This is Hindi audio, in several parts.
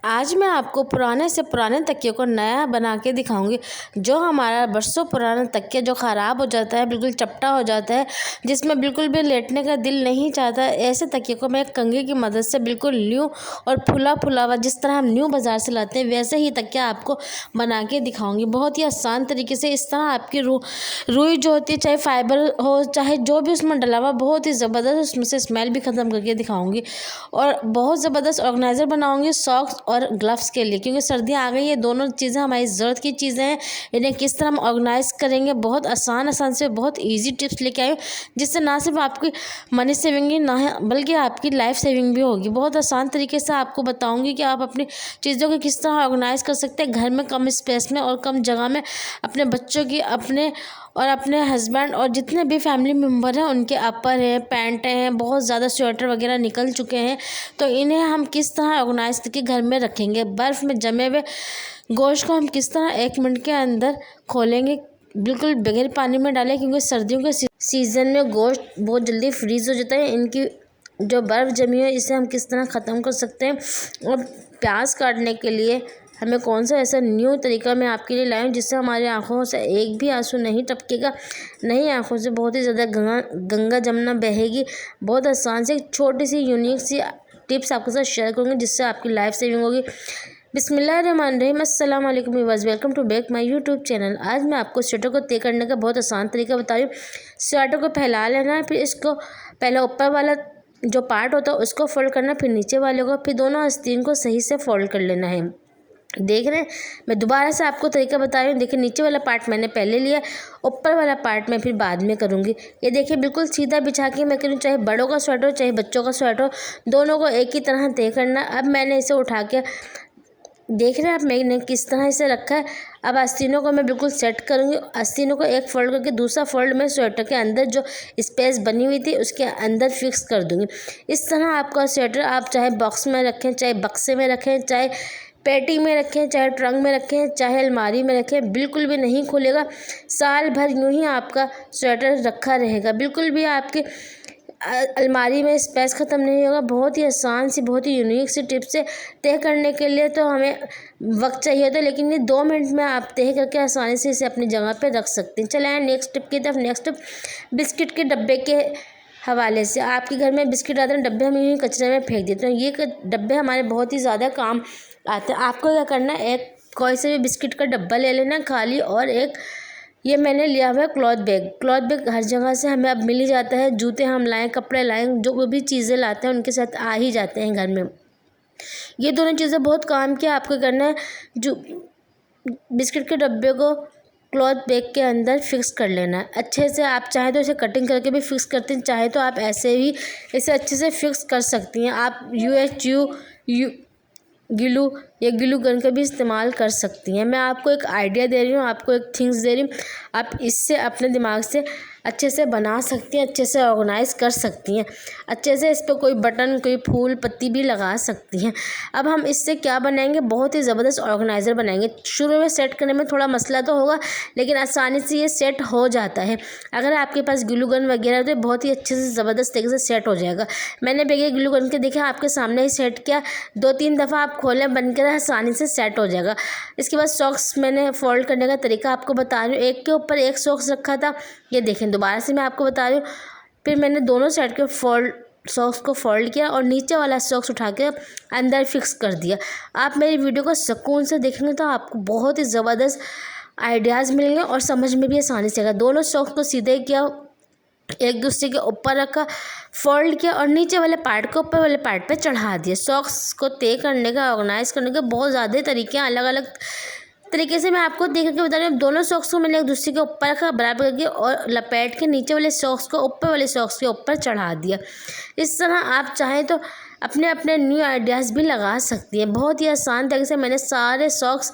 आज मैं आपको पुराने से पुराने तकिए को नया बना के दिखाऊंगी। जो हमारा बरसों पुराना तकिया जो ख़राब हो जाता है, बिल्कुल चपटा हो जाता है, जिसमें बिल्कुल भी लेटने का दिल नहीं चाहता, ऐसे तकिए को मैं एक कंघी की मदद से बिल्कुल न्यू और फुला फुला हुआ, जिस तरह हम न्यू बाज़ार से लाते हैं वैसे ही तकिया आपको बना के दिखाऊँगी। बहुत ही आसान तरीके से इस तरह आपकी रुई जो होती है, चाहे फाइबर हो चाहे जो भी उसमें डला हुआ, बहुत ही ज़बरदस्त उसमें से स्मेल भी ख़त्म करके दिखाऊँगी। और बहुत ज़बरदस्त ऑर्गेनाइज़र बनाऊँगी सॉक्स और ग्लव्स के लिए, क्योंकि सर्दियाँ आ गई, ये दोनों चीज़ें हमारी ज़रूरत की चीज़ें हैं। इन्हें किस तरह हम ऑर्गेनाइज़ करेंगे, बहुत आसान से बहुत इजी टिप्स लेके आई हूँ, जिससे ना सिर्फ आपकी मनी सेविंग ही ना है बल्कि आपकी लाइफ सेविंग भी होगी। बहुत आसान तरीके से आपको बताऊँगी कि आप अपनी चीज़ों को किस तरह ऑर्गेनाइज़ कर सकते हैं घर में, कम स्पेस में और कम जगह में, अपने बच्चों की, अपने हस्बैंड और जितने भी फैमिली मेम्बर हैं उनके अपर हैं, पैंट हैं, बहुत ज़्यादा स्वेटर वगैरह निकल चुके हैं, तो इन्हें हम किस तरह ऑर्गेनाइज करके घर में रखेंगे। बर्फ़ में जमे हुए गोश्त को हम किस तरह 1 मिनट के अंदर खोलेंगे, बिल्कुल बगैर पानी में डालें, क्योंकि सर्दियों के सीज़न में गोश्त बहुत जल्दी फ्रीज़ हो जाता है। इनकी जो बर्फ़ जमी है इसे हम किस तरह ख़त्म कर सकते हैं। और प्याज काटने के लिए हमें कौन सा ऐसा न्यू तरीका मैं आपके लिए लाई हूँ जिससे हमारी आँखों से एक भी आंसू नहीं टपकेगा, नहीं आँखों से बहुत ही ज़्यादा गंगा जमुना बहेगी। बहुत आसान से छोटी सी यूनिक सी टिप्स आपके साथ शेयर करूँगी जिससे आपकी लाइफ सेविंग होगी। बिस्मिल्लाहिर्रहमानिर्रहीम, अस्सलाम वालेकुम viewers, welcome to back my YouTube channel. आज मैं आपको स्वेटर को तय करने का बहुत आसान तरीका बता रही हूँ। स्वेटर को फैला लेना है, फिर इसको पहले ऊपर वाला जो पार्ट होता है उसको फोल्ड करना, फिर नीचे वाले को, फिर दोनों आस्तीन को सही से फोल्ड कर लेना है। देख रहे हैं, मैं दोबारा से आपको तरीका बता रही हूँ। देखिए, नीचे वाला पार्ट मैंने पहले लिया, ऊपर वाला पार्ट मैं फिर बाद में करूँगी। ये देखिए, बिल्कुल सीधा बिछा के मैं करूँ, चाहे बड़ों का स्वेटर हो चाहे बच्चों का स्वेटर हो, दोनों को एक ही तरह तय करना। अब मैंने इसे उठा के, देख रहे हैं आप, मैंने किस तरह इसे रखा है। अब आस्तीनों को मैं बिल्कुल सेट करूँगी। आस्तीनों को एक फोल्ड करके दूसरा फोल्ड में स्वेटर के अंदर जो स्पेस बनी हुई थी उसके अंदर फिक्स कर दूँगी। इस तरह आपका स्वेटर आप चाहे बॉक्स में रखें, चाहे बक्से में रखें, चाहे पेटी में रखें, चाहे ट्रंक में रखें, चाहे अलमारी में रखें, बिल्कुल भी नहीं खुलेगा। साल भर यूं ही आपका स्वेटर रखा रहेगा, बिल्कुल भी आपके अलमारी में स्पेस ख़त्म नहीं होगा। बहुत ही आसान सी, बहुत ही यूनिक सी टिप्स है। तय करने के लिए तो हमें वक्त चाहिए होता है, लेकिन ये 2 मिनट में आप तय करके आसानी से इसे अपनी जगह पे रख सकते हैं। चले आए नेक्स्ट टिप की तरफ। नेक्स्ट टिप बिस्किट के डब्बे के हवाले से। आपके घर में बिस्किट आते हैं, डब्बे हम यूँ ही कचरे में फेंक देते हैं। ये डब्बे हमारे बहुत ही ज़्यादा काम आते हैं। आपको क्या करना है, एक कोई से भी बिस्किट का डब्बा ले लेना खाली, और एक ये मैंने लिया हुआ है क्लॉथ बैग। क्लॉथ बैग हर जगह से हमें अब मिल ही जाता है। जूते हम लाएं, कपड़े लाएं, जो भी चीज़ें लाते हैं उनके साथ आ ही जाते हैं घर में। ये दोनों चीज़ें बहुत काम की। आपको करना है, जो बिस्किट के डब्बे को क्लॉथ बैग के अंदर फिक्स कर लेना है अच्छे से। आप चाहे तो इसे कटिंग करके भी फिक्स करते हैं, चाहे तो आप ऐसे ही इसे अच्छे से फिक्स कर सकती हैं। आप ग्लू या ग्लू गन का भी इस्तेमाल कर सकती हैं। मैं आपको एक आइडिया दे रही हूँ, आपको एक थिंग्स दे रही हूँ। आप इससे अपने दिमाग से अच्छे से बना सकती हैं, अच्छे से ऑर्गेनाइज़ कर सकती हैं, अच्छे से इस पर कोई बटन, कोई फूल पत्ती भी लगा सकती हैं। अब हम इससे क्या बनाएंगे, बहुत ही ज़बरदस्त ऑर्गेनाइज़र बनाएंगे। शुरू में सेट करने में थोड़ा मसला तो होगा, लेकिन आसानी से ये सेट हो जाता है। अगर आपके पास ग्लू गन वगैरह तो बहुत ही अच्छे से ज़बरदस्त तरीके से सेट हो जाएगा। मैंने बगैर ग्लू गन के देखा, आपके सामने ही सेट किया। 2-3 दफ़ा आप खोलें, बनकर आसानी से सेट हो जाएगा। इसके बाद सॉक्स मैंने फोल्ड करने का तरीका आपको बता रही हूँ। एक के ऊपर एक सॉक्स रखा था, ये देखें, दोबारा से मैं आपको बता रही हूँ। फिर मैंने दोनों साइड के सॉक्स को फोल्ड किया और नीचे वाला सॉक्स उठा के अंदर फिक्स कर दिया। आप मेरी वीडियो को सुकून से देखेंगे तो आपको बहुत ही ज़बरदस्त आइडियाज़ मिलेंगे और समझ में भी आसानी से आएगा। दोनों सॉक्स को सीधे किया, एक दूसरे के ऊपर रखा, फोल्ड किया और नीचे वाले पार्ट को ऊपर वाले पार्ट पे चढ़ा दिया। सॉक्स को तय करने का, ऑर्गेनाइज़ करने के बहुत ज़्यादा तरीके हैं। अलग अलग तरीके से मैं आपको देख के बता रही हूँ। दोनों सॉक्स को मैंने एक दूसरे के ऊपर रखा, बराबर करके, और लपेट के नीचे वाले सॉक्स को ऊपर वाले सॉक्स के ऊपर चढ़ा दिया। इस तरह आप चाहें तो अपने अपने न्यू आइडियाज़ भी लगा सकती हैं। बहुत ही आसान तरीके से मैंने सारे सॉक्स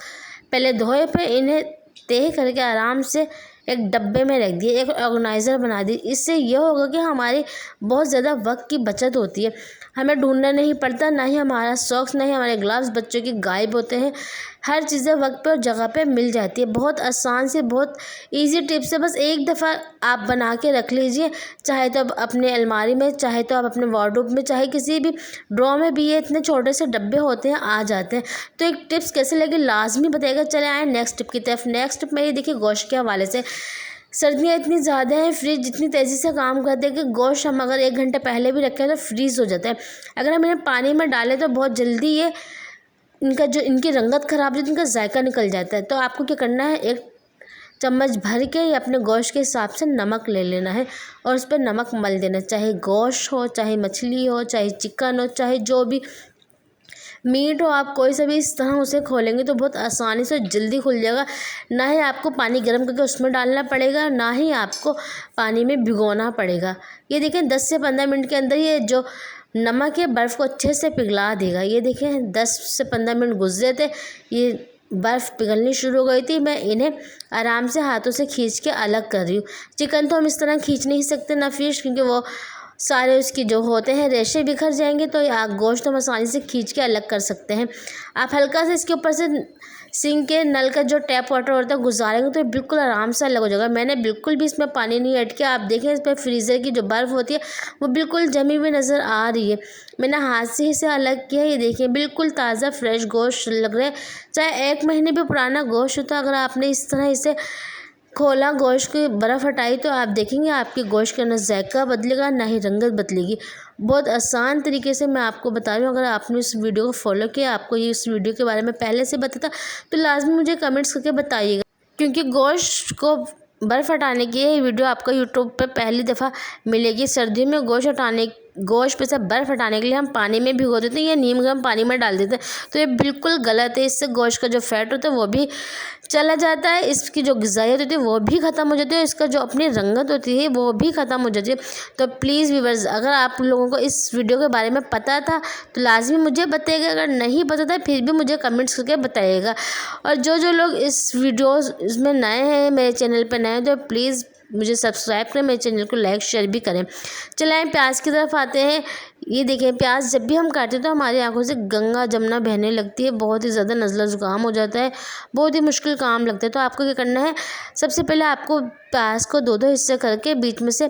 पहले धोए, फिर इन्हें तय करके आराम से एक डब्बे में रख दिए, एक ऑर्गेनाइज़र बना दी। इससे यह होगा कि हमारी बहुत ज़्यादा वक्त की बचत होती है, हमें ढूंढना नहीं पड़ता, ना ही हमारा सॉक्स, ना ही हमारे ग्लव्स बच्चों के गायब होते हैं। हर चीज़ें वक्त पे और जगह पे मिल जाती है। बहुत आसान से बहुत इजी टिप्स है, बस एक दफ़ा आप बना के रख लीजिए, चाहे तो आप अपने अलमारी में, चाहे तो आप अपने वार्डरोब में, चाहे किसी भी ड्रॉ में भी। ये इतने छोटे से डब्बे होते हैं, आ जाते हैं। तो एक टिप्स कैसे लगे लाजमी बताइएगा। चले आए नेक्स्ट टिप की तरफ। नेक्स्ट टिप मेरी देखिए गोश्त के हवाले से। सर्दियाँ इतनी ज़्यादा हैं, फ्रिज जितनी तेज़ी से काम करते हैं कि गोश्त हम अगर 1 घंटे पहले भी रखें तो फ्रीज़ हो जाता है। अगर हम इन्हें पानी में डालें तो बहुत जल्दी ये इनकी रंगत ख़राब हो जाती है, इनका जायका निकल जाता है। तो आपको क्या करना है, 1 चम्मच भर के या अपने गोश्त के हिसाब से नमक ले लेना है और उस पर नमक मल देना। चाहे गोश्त हो, चाहे मछली हो, चाहे चिकन हो, चाहे जो भी मीट हो, आप कोई सा भी इस तरह उसे खोलेंगे तो बहुत आसानी से जल्दी खुल जाएगा। ना ही आपको पानी गर्म करके उसमें डालना पड़ेगा, ना ही आपको पानी में भिगोना पड़ेगा। ये देखें 10 से 15 मिनट के अंदर ये जो नमक है बर्फ़ को अच्छे से पिघला देगा। ये देखें 10 से 15 मिनट गुजरे थे, ये बर्फ़ पिघलनी शुरू हो गई थी। मैं इन्हें आराम से हाथों से खींच के अलग कर रही हूँ। चिकन तो हम इस तरह खींच नहीं सकते, ना फिश, क्योंकि वो सारे उसकी जो होते हैं रेशे बिखर जाएंगे। तो गोश्त हम आसानी से खींच के अलग कर सकते हैं। आप हल्का से इसके ऊपर से सिंक के नल का जो टैप वाटर होता है गुजारेंगे तो बिल्कुल आराम से अलग हो जाएगा। मैंने बिल्कुल भी इसमें पानी नहीं ऐड किया। आप देखें इस पर फ्रीज़र की जो बर्फ़ होती है वो बिल्कुल जमी हुई नज़र आ रही है। मैंने हाथ से इसे अलग किया। ये देखिए बिल्कुल ताज़ा फ्रेश गोश्त लग रहा है। चाहे 1 महीने भी पुराना गोश्त होता, अगर आपने इस तरह इसे खोला, गोश्त की बर्फ़ हटाई, तो आप देखेंगे आपके गोश्त का ना जायका बदलेगा, ना ही रंगत बदलेगी। बहुत आसान तरीके से मैं आपको बता रही हूँ। अगर आपने इस वीडियो को फॉलो किया, आपको ये इस वीडियो के बारे में पहले से पता था, तो लाजमी मुझे कमेंट्स करके बताइएगा, क्योंकि गोश्त को बर्फ़ हटाने की ये वीडियो आपको यूट्यूब पे पहली दफ़ा मिलेगी। सर्दियों में गोश्त पे से बर्फ़ हटाने के लिए हम पानी में भिगो देते हैं या नीम गर्म पानी में डाल देते हैं, तो ये बिल्कुल गलत है। इससे गोश्त का जो फैट होता है वो भी चला जाता है, इसकी जो ग़िज़ाइयत होती है वो भी ख़त्म हो जाती है, इसका जो अपनी रंगत होती है वो भी ख़त्म हो जाती है। तो प्लीज़ व्यूअर्स, अगर आप लोगों को इस वीडियो के बारे में पता था तो लाजमी मुझे बताइएगा। अगर नहीं पता था फिर भी मुझे कमेंट्स करके बताइएगा। और जो लोग इस इसमें नए हैं, मेरे चैनल पर नए हैं, तो प्लीज़ मुझे सब्सक्राइब करें, मेरे चैनल को लाइक शेयर भी करें। चलाएँ प्याज की तरफ आते हैं। ये देखें प्याज जब भी हम काटते हैं तो हमारी आंखों से गंगा जमुना बहने लगती है, बहुत ही ज़्यादा नज़ला ज़ुकाम हो जाता है, बहुत ही मुश्किल काम लगता है। तो आपको क्या करना है, सबसे पहले आपको प्याज को 2-2 हिस्से करके बीच में से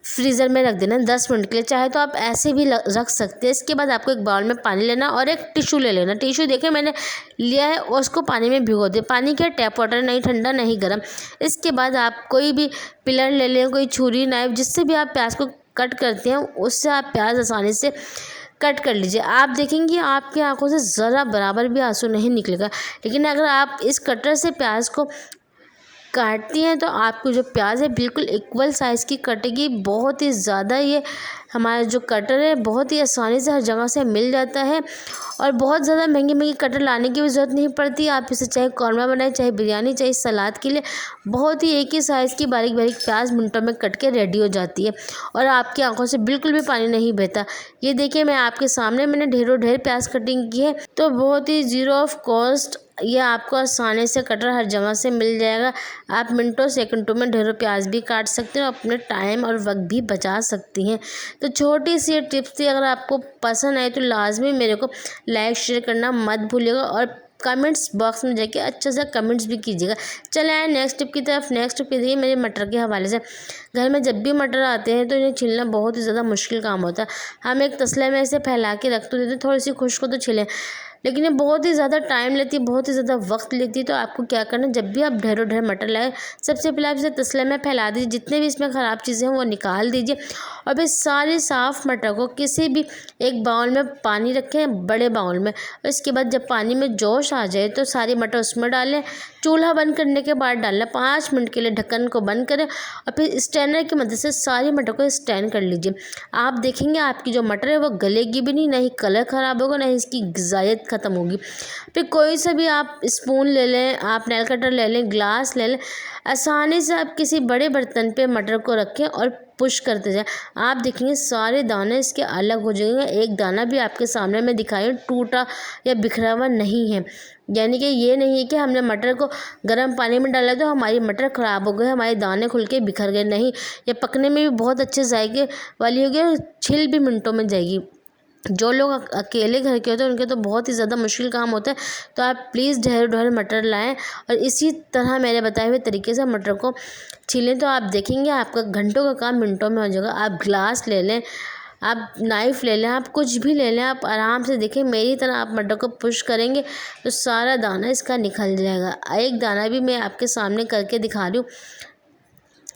फ्रीज़र में रख देना 10 मिनट के लिए। चाहे तो आप ऐसे भी रख सकते हैं। इसके बाद आपको एक बाउल में पानी लेना और एक टिशू ले लेना। टिशू देखें मैंने लिया है और उसको पानी में भिगो दिया। पानी क्या, टैप वाटर, नहीं ठंडा नहीं गर्म। इसके बाद आप कोई भी पिलर ले लें, कोई छुरी, नाइफ, जिससे भी आप प्याज को कट करते हैं उससे आप प्याज आसानी से कट कर लीजिए। आप देखेंगे आपकी आंखों से ज़रा बराबर भी आंसू नहीं निकलेगा। लेकिन अगर आप इस कटर से प्याज को काटती हैं तो आपको जो प्याज है बिल्कुल इक्वल साइज़ की कटेगी। बहुत ही ज़्यादा ये हमारा जो कटर है बहुत ही आसानी से हर जगह से मिल जाता है और बहुत ज़्यादा महंगी कटर लाने की भी ज़रूरत नहीं पड़ती। आप इसे चाहे कौरमा बनाए, चाहे बिरयानी, चाहे सलाद के लिए बहुत ही एक ही साइज़ की बारीक बारीक प्याज मिनटों में कट के रेडी हो जाती है और आपकी आंखों से बिल्कुल भी पानी नहीं बहता। ये देखिए मैं आपके सामने मैंने ढेरों ढेर प्याज कटिंग की है। तो बहुत ही ज़ीरो ऑफ कॉस्ट ये आपको आसानी से कटर हर जगह से मिल जाएगा। आप मिनटों सेकंडों में ढेरों प्याज भी काट सकते हैं और अपने टाइम और वक्त भी बचा सकती हैं। तो छोटी सी टिप्स थी, अगर आपको पसंद आए तो लाजमी मेरे को लाइक शेयर करना मत भूलिएगा और कमेंट्स बॉक्स में जाके अच्छे से कमेंट्स भी कीजिएगा। चले आए नेक्स्ट टिप की तरफ। नेक्स्ट टिप देखिए मेरे मटर के हवाले से। घर में जब भी मटर आते हैं तो इन्हें छिलना बहुत ही ज़्यादा मुश्किल काम होता है। हम एक तसले में इसे फैला के रख तो देते, थोड़ी सी खुश्क हो तो छिलें, लेकिन ये बहुत ही ज़्यादा टाइम लेती है, बहुत ही ज़्यादा वक्त लेती है। तो आपको क्या करना है, जब भी आप ढेरों ढेर मटर लाए, सबसे पहले आप इसे तसले में फैला दीजिए, जितने भी इसमें ख़राब चीज़ें हैं वो निकाल दीजिए और फिर सारे साफ़ मटर को किसी भी एक बाउल में पानी रखें, बड़े बाउल में। और इसके बाद जब पानी में जोश आ जाए तो सारे मटर उसमें डालें। चूल्हा बंद करने के बाद डालना, 5 मिनट के लिए ढक्कन को बंद करें और फिर स्टैंडर की मदद से सारी मटर को स्टैंड कर लीजिए। आप देखेंगे आपकी जो मटर है वो गलेगी भी नहीं, ना ही कलर ख़राब होगा, ना ही इसकी ग़िज़ाइयत ख़त्म होगी। फिर कोई सा भी आप स्पून ले लें, आप नेल कटर ले लें, ग्लास ले लें, आसानी से आप किसी बड़े बर्तन पे मटर को रखें और पुश करते जाएं। आप देखेंगे सारे दाने इसके अलग हो जाएंगे, एक दाना भी आपके सामने मैं दिखाई टूटा या बिखरा हुआ नहीं है। यानी कि ये नहीं है कि हमने मटर को गर्म पानी में डाला तो हमारी मटर ख़राब हो गई, हमारे दाने खुल के बिखर गए, नहीं। ये पकने में भी बहुत अच्छे जायके वाली होगी और छिल भी मिनटों में जाएगी। जो लोग अकेले घर के होते हैं उनके तो बहुत ही ज़्यादा मुश्किल काम होता है। तो आप प्लीज़ ढेर मटर लाएं और इसी तरह मेरे बताए हुए तरीके से मटर को छीलें। तो आप देखेंगे आपका घंटों का काम मिनटों में हो जाएगा। आप ग्लास ले लें, आप नाइफ़ ले लें, आप कुछ भी ले लें, आप आराम से देखें मेरी तरह आप मटर को पुश करेंगे तो सारा दाना इसका निकल जाएगा। एक दाना भी मैं आपके सामने करके दिखा रही हूँ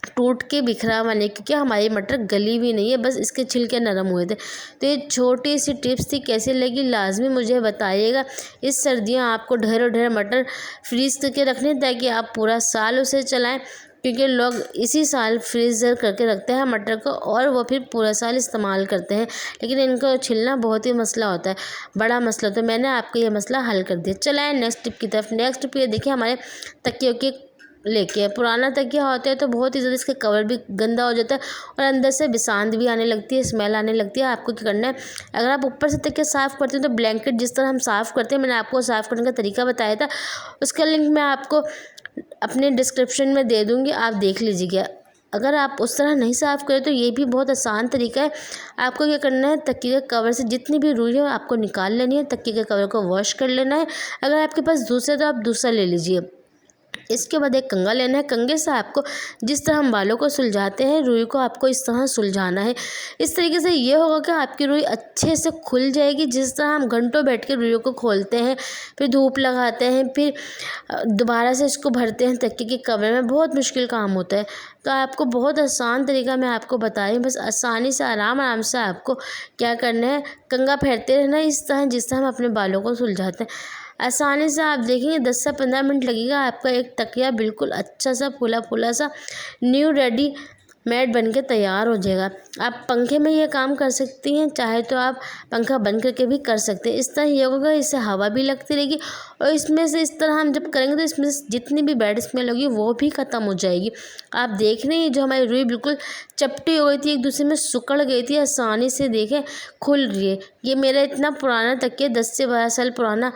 टूट के बिखरा हुआ नहीं, क्योंकि हमारी मटर गली भी नहीं है, बस इसके छिलके नरम हुए थे। तो ये छोटी सी टिप्स थी, कैसे लगी लाजमी मुझे बताइएगा। इस सर्दियों आपको ढेर मटर फ्रीज करके रखने ताकि आप पूरा साल उसे चलाएं, क्योंकि लोग इसी साल फ्रीज़र करके रखते हैं मटर को और वो फिर पूरा साल इस्तेमाल करते हैं, लेकिन इनको छिलना बहुत ही मसला होता है, बड़ा मसला। तो मैंने आपको ये मसला हल कर दिया। चलाएं नेक्स्ट टिप की तरफ। नेक्स्ट टिप ये देखिए, हमारे तकियों के लेके पुराना तकिया होता है तो बहुत ही ज़्यादा इसका कवर भी गंदा हो जाता है और अंदर से बिसांत भी आने लगती है, स्मेल आने लगती है। आपको क्या करना है, अगर आप ऊपर से तकिया साफ़ करते हैं तो ब्लैंकेट जिस तरह हम साफ़ करते हैं, मैंने आपको साफ़ करने का तरीका बताया था, उसका लिंक मैं आपको अपने डिस्क्रिप्शन में दे दूँगी, आप देख लीजिएगा। अगर आप उस तरह नहीं साफ़ करें तो ये भी बहुत आसान तरीका है। आपको क्या करना है, तकिए के कवर से जितनी भी रुई है आपको निकाल लेनी है, तकिए के कवर को वॉश कर लेना है। अगर आपके पास दूसरा तो आप दूसरा ले लीजिए। इसके बाद एक कंघा लेना है। कंघे से आपको जिस तरह हम बालों को सुलझाते हैं, रुई को आपको इस तरह सुलझाना है। इस तरीके से ये होगा कि आपकी रुई अच्छे से खुल जाएगी। जिस तरह हम घंटों बैठ के रुइयों को खोलते हैं, फिर धूप लगाते हैं, फिर दोबारा से इसको भरते हैं तकिए के कवर में, बहुत मुश्किल काम होता है। तो आपको बहुत आसान तरीका मैं आपको बता रही हूँ, बस आसानी से आराम से आपको क्या करना है, कंघा फेरते रहना है इस तरह जिस तरह हम अपने बालों को सुलझाते हैं। आसानी से आप देखेंगे 10 से 15 मिनट लगेगा, आपका एक तकिया बिल्कुल अच्छा सा फूला सा न्यू रेडी मेड बन के तैयार हो जाएगा। आप पंखे में ये काम कर सकती हैं, चाहे तो आप पंखा बंद करके भी कर सकते हैं। इस तरह ये होगा, इससे हवा भी लगती रहेगी और इसमें से इस तरह हम जब करेंगे तो इसमें से जितनी भी बैड स्मेल होगी वो भी ख़त्म हो जाएगी। आप देख रहे हैं जो हमारी रुई बिल्कुल चपटी हो गई थी, एक दूसरे में सिकुड़ गई थी, आसानी से देखें खुल रही है। ये मेरा इतना पुराना तकिया 10 से 12 साल पुराना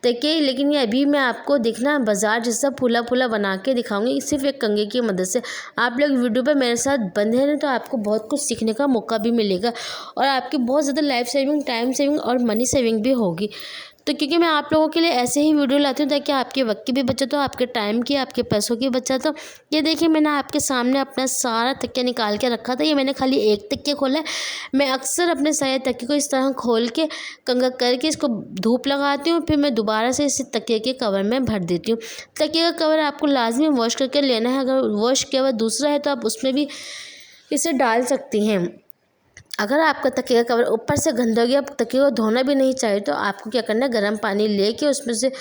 देखिए, लेकिन ये अभी मैं आपको देखना बाज़ार जैसा फूला बना के दिखाऊंगी, सिर्फ एक कंघे की मदद से। आप लोग वीडियो पे मेरे साथ बंधे रहें तो आपको बहुत कुछ सीखने का मौका भी मिलेगा और आपकी बहुत ज़्यादा लाइफ सेविंग, टाइम सेविंग और मनी सेविंग भी होगी। तो क्योंकि मैं आप लोगों के लिए ऐसे ही वीडियो लाती हूँ ताकि आपके वक्त की भी बचत हो, आपके टाइम की, आपके पैसों की बचत हो। ये देखिए, मैंने आपके सामने अपना सारा तकिया निकाल के रखा था। ये मैंने खाली एक तकिया खोला है। मैं अक्सर अपने सारे तकिए को इस तरह खोल के कंघा करके इसको धूप लगाती हूँ, फिर मैं दोबारा से इस तकिए के कवर में भर देती हूँ। तकिए का कवर आपको लाजमी वॉश करके लेना है। अगर वॉश किया हुआ दूसरा है तो आप उसमें भी इसे डाल सकती हैं। अगर आपका तकिया का कवर ऊपर से गंदा हो गया, आप तकिए को धोना भी नहीं चाहिए, तो आपको क्या करना है, गर्म पानी लेके उसमें से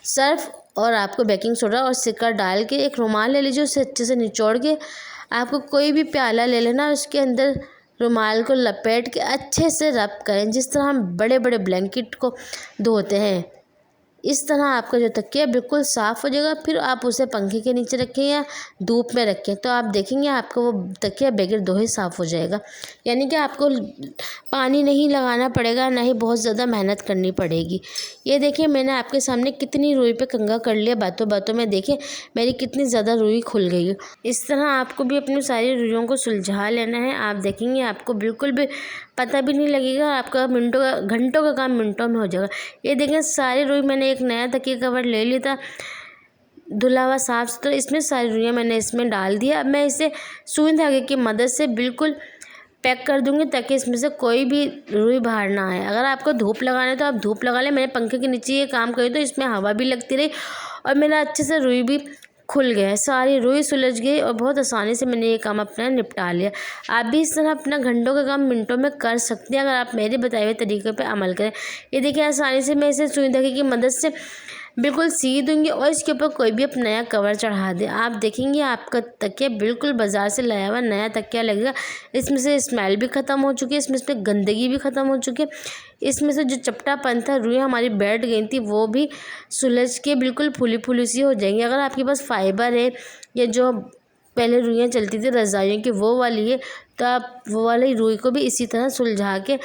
सर्फ और आपको बेकिंग सोडा और सिरका डाल के एक रुमाल ले लीजिए, उसे अच्छे से निचोड़ के आपको कोई भी प्याला ले लेना, उसके अंदर रुमाल को लपेट के अच्छे से रब करें, जिस तरह हम बड़े ब्लैंकेट को धोते हैं। इस तरह आपका जो तकिया बिल्कुल साफ़ हो जाएगा। फिर आप उसे पंखे के नीचे रखें या धूप में रखें, तो आप देखेंगे आपका वो तकिया बगैर धोए साफ़ हो जाएगा। यानी कि आपको पानी नहीं लगाना पड़ेगा, ना ही बहुत ज़्यादा मेहनत करनी पड़ेगी। ये देखिए, मैंने आपके सामने कितनी रुई पे कंघा कर लिया, बातों में देखें मेरी कितनी ज़्यादा रुई खुल गई है। इस तरह आपको भी अपनी सारी रुइयों को सुलझा लेना है। आप देखेंगे आपको बिल्कुल भी पता भी नहीं लगेगा, आपका घंटों का काम मिनटों में हो जाएगा। ये देखें, सारी रुई मैंने एक नया तकिया कवर ले लिया था धुला हुआ साफ सुथरा, इसमें सारी रुइयाँ मैंने इसमें डाल दिया। अब मैं इसे सुई धागे की मदद से बिल्कुल पैक कर दूंगी ताकि इसमें से कोई भी रुई बाहर ना आए। अगर आपको धूप लगाना है तो आप धूप लगा लें। मैंने पंखे के नीचे ये काम करी तो इसमें हवा भी लगती रही और मेरा अच्छे से रुई भी खुल गया है, सारी रुई सुलझ गई और बहुत आसानी से मैंने ये काम अपना निपटा लिया। आप भी इस तरह अपना घंटों का काम मिनटों में कर सकते हैं अगर आप मेरे बताए हुए तरीके पे अमल करें। ये देखिए, आसानी से मैं इसे सुई धागे की मदद से बिल्कुल सी दूंगी और इसके ऊपर कोई भी अपना नया कवर चढ़ा दे। आप देखेंगे आपका तकिया बिल्कुल बाज़ार से लाया हुआ नया तकिया लगेगा। इसमें से स्मेल भी ख़त्म हो चुकी है, इसमें से गंदगी भी ख़त्म हो चुकी है, इसमें से जो चपटापन था, रुई हमारी बैठ गई थी, वो भी सुलझ के बिल्कुल फूली सी हो जाएंगी। अगर आपके पास फाइबर है या जो पहले रुइयाँ चलती थी रज़ाइयों की वो वाली है, तो आप वो वाली रुई को भी इसी तरह सुलझा के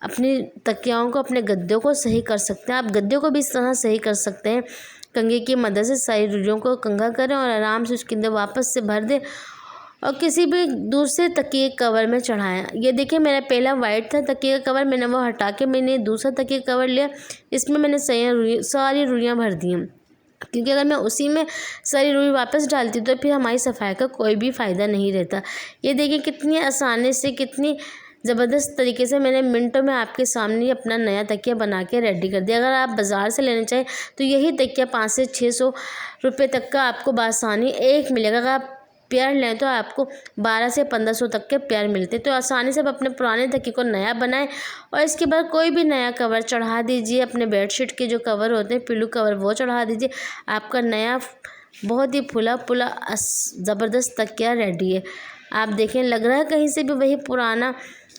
अपनी तकियाओं को, अपने गद्दों को सही कर सकते हैं। आप गद्दों को भी इस तरह सही कर सकते हैं। कंघे की मदद से सारी रुइयों को कंघा करें और आराम से उसके अंदर वापस से भर दें और किसी भी दूसरे तकिए कवर में चढ़ाएं। ये देखिए मेरा पहला वाइट था तकिए का कवर, मैंने वो हटा के मैंने दूसरा तकिए का कवर लिया। इसमें मैंने सारी रुइयाँ भर दी हैं, क्योंकि अगर मैं उसी में सारी रुई वापस डालती तो फिर हमारी सफाई का कोई भी फ़ायदा नहीं रहता। ये देखिए कितनी आसानी से, कितनी ज़बरदस्त तरीके से मैंने मिनटों में आपके सामने अपना नया तकिया बना के रेडी कर दिया। अगर आप बाज़ार से लेना चाहें तो यही तकिया 500 से 600 रुपये तक का आपको बासानी एक मिलेगा। अगर आप पेयर लें तो आपको 1200 से 1500 तक के पेयर मिलते हैं। तो आसानी से आप अपने पुराने तकिए को नया बनाएं और इसके बाद कोई भी नया कवर चढ़ा दीजिए। अपने बेडशीट के जो कवर होते हैं, पिल्लू कवर, वो चढ़ा दीजिए। आपका नया बहुत ही फुला फुला ज़बरदस्त तकिया रेडी है। आप देखें, लग रहा है कहीं से भी वही पुराना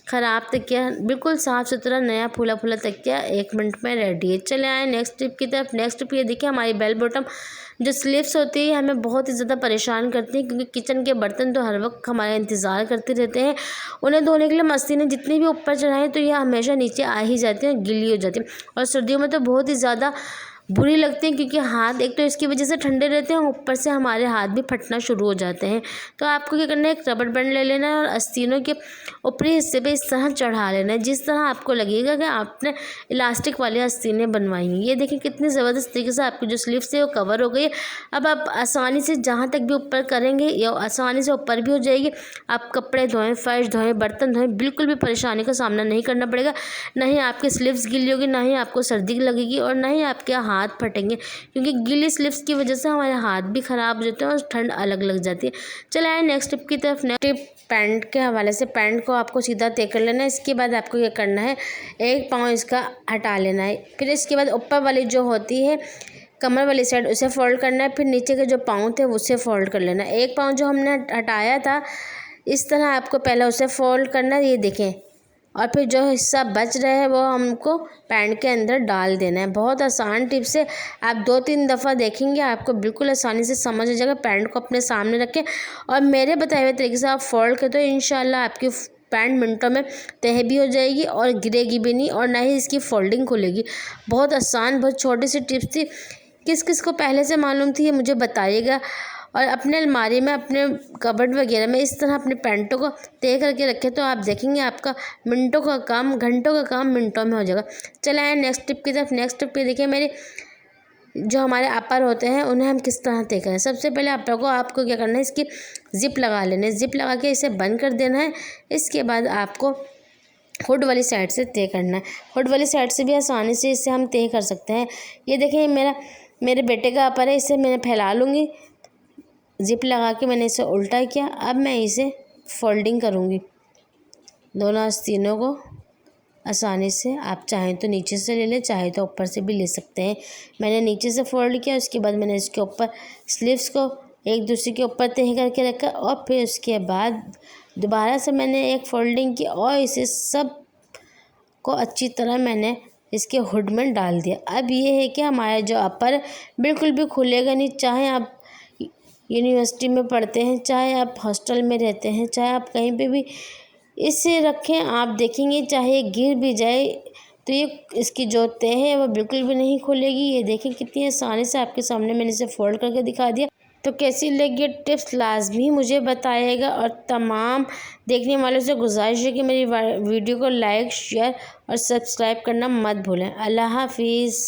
ख़राब तकिया, बिल्कुल साफ़ सुथरा नया फूला फूला तकिया 1 मिनट में रेडी है। चले आए नेक्स्ट टिप की तरफ। नेक्स्ट टिप ये देखिए, हमारी बेल बॉटम जो स्लीव्स होती है हमें बहुत ही ज़्यादा परेशान करती हैं, क्योंकि किचन के बर्तन तो हर वक्त हमारा इंतज़ार करते रहते हैं। उन्हें धोने के लिए मशीनें जितनी भी ऊपर चढ़ाएं तो यह हमेशा नीचे आ ही जाती हैं, गिली हो जाती हैं। और सर्दियों में तो बहुत ही ज़्यादा बुरी लगती हैं, क्योंकि हाथ एक तो इसकी वजह से ठंडे रहते हैं, ऊपर से हमारे हाथ भी फटना शुरू हो जाते हैं। तो आपको क्या करना है, एक रबड़ बैंड ले लेना है और आस्तीनों के ऊपरी हिस्से पे इस तरह चढ़ा लेना है, जिस तरह आपको लगेगा कि आपने इलास्टिक वाली आस्तीनें बनवाई हैं। ये देखिए कितनी ज़बरदस्त तरीके से आपकी जो स्लीव्स है वो कवर हो गई है। अब आप आसानी से जहाँ तक भी ऊपर करेंगे या आसानी से ऊपर भी हो जाएगी। आप कपड़े धोएं, फर्श धोएं, बर्तन धोएं, बिल्कुल भी परेशानी का सामना नहीं करना पड़ेगा। ना ही आपकी स्लीव्स गीली होगी, ना ही आपको सर्दी लगेगी और ना ही आपके हाथ फटेंगे, क्योंकि गीली स्लीव्स की वजह से हमारे हाथ भी ख़राब हो जाते हैं और ठंड अलग लग जाती है। चले आए नेक्स्ट टिप की तरफ। नेक्स्ट टिप पैंट के हवाले से, पैंट को आपको सीधा तय कर लेना है। इसके बाद आपको ये करना है, एक पाँव इसका हटा लेना है। फिर इसके बाद ऊपर वाली जो होती है कमर वाली साइड, उसे फोल्ड करना है। फिर नीचे के जो पाँव थे उससे फोल्ड कर लेना है। एक पाँव जो हमने हटाया था, इस तरह आपको पहले उसे फोल्ड करना है, ये देखें। और फिर जो हिस्सा बच रहा है वो हमको पैंट के अंदर डाल देना है। बहुत आसान टिप्स है, आप 2-3 दफ़ा देखेंगे आपको बिल्कुल आसानी से समझ आ जाएगा। पैंट को अपने सामने रखें और मेरे बताए हुए तरीके से आप फोल्ड करें तो इंशाल्लाह आपकी पैंट मिनटों में तह भी हो जाएगी और गिरेगी भी नहीं, और ना ही इसकी फोल्डिंग खुलेगी। बहुत आसान, बहुत छोटी सी टिप्स थी। किस किस को पहले से मालूम थी ये मुझे बताइएगा। और अपने अलमारी में, अपने कबर्ड वगैरह में इस तरह अपने पैंटों को तय करके रखें तो आप देखेंगे आपका मिनटों का काम, घंटों का काम मिनटों में हो जाएगा। चले आए नेक्स्ट टिप की तरफ। नेक्स्ट टिप पे देखिए, मेरे जो हमारे अपर होते हैं उन्हें हम किस तरह तय करें। सबसे पहले आपको क्या करना है, इसकी ज़िप लगा लेना है। ज़िप लगा के इसे बंद कर देना है। इसके बाद आपको हुड वाली साइड से तय करना है। हुड वाली साइड से भी आसानी से इसे हम तय कर सकते हैं। ये देखिए मेरे बेटे का अपर है, इसे मैंने फैला लूँगी। ज़िप लगा के मैंने इसे उल्टा किया। अब मैं इसे फोल्डिंग करूँगी, दोनों आस्तीनों को आसानी से। आप चाहें तो नीचे से ले लें, चाहे तो ऊपर से भी ले सकते हैं। मैंने नीचे से फोल्ड किया, उसके बाद मैंने इसके ऊपर स्लीव्स को एक दूसरे के ऊपर तय करके रखा और फिर उसके बाद दोबारा से मैंने एक फोल्डिंग की और इसे सब को अच्छी तरह मैंने इसके हुड में डाल दिया। अब ये है कि हमारा जो अपर बिल्कुल भी खुलेगा नहीं। चाहे आप यूनिवर्सिटी में पढ़ते हैं, चाहे आप हॉस्टल में रहते हैं, चाहे आप कहीं पे भी इसे रखें, आप देखेंगे चाहे गिर भी जाए तो ये इसकी जो तह है वो बिल्कुल भी नहीं खुलेगी। ये देखें कितनी आसानी से आपके सामने मैंने इसे फोल्ड करके दिखा दिया। तो कैसी लगी टिप्स लाजमी मुझे बताइएगा। और तमाम देखने वालों से गुजारिश है कि मेरी वीडियो को लाइक, शेयर और सब्सक्राइब करना मत भूलें। अल्लाह हाफिज़।